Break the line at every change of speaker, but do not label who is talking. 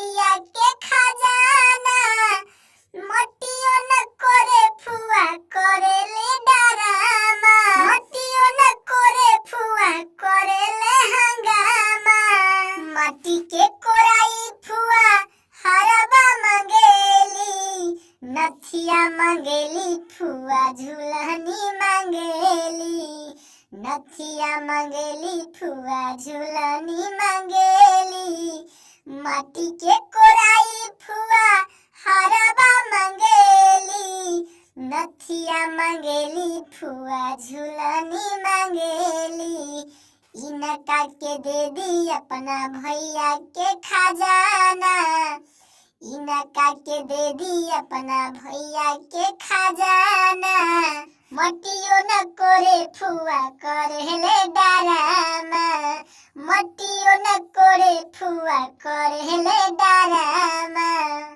भैया के खजाना। मटियो न करे फुआ करे ले डरामा। मटियो न करे फुआ करे ले हंगामा। माटी के कोराई फुआ हरबा मंगेली। नथिया मंगेली फुआ झूलनी मंगेली। नथिया मंगेली फुआ झूलनी मंगेली। माटी के कोराई फुआ हरबा मंगेली। नथिया मंगेली फुआ झूलनी मंगेली। इनका के दे दी अपना भैया के खजाना। इनका के दे दी अपना भैया के खजाना। मटियो न करे फुआ करे ले डरामा। मटियो न करे फुआ करे ले डरामा।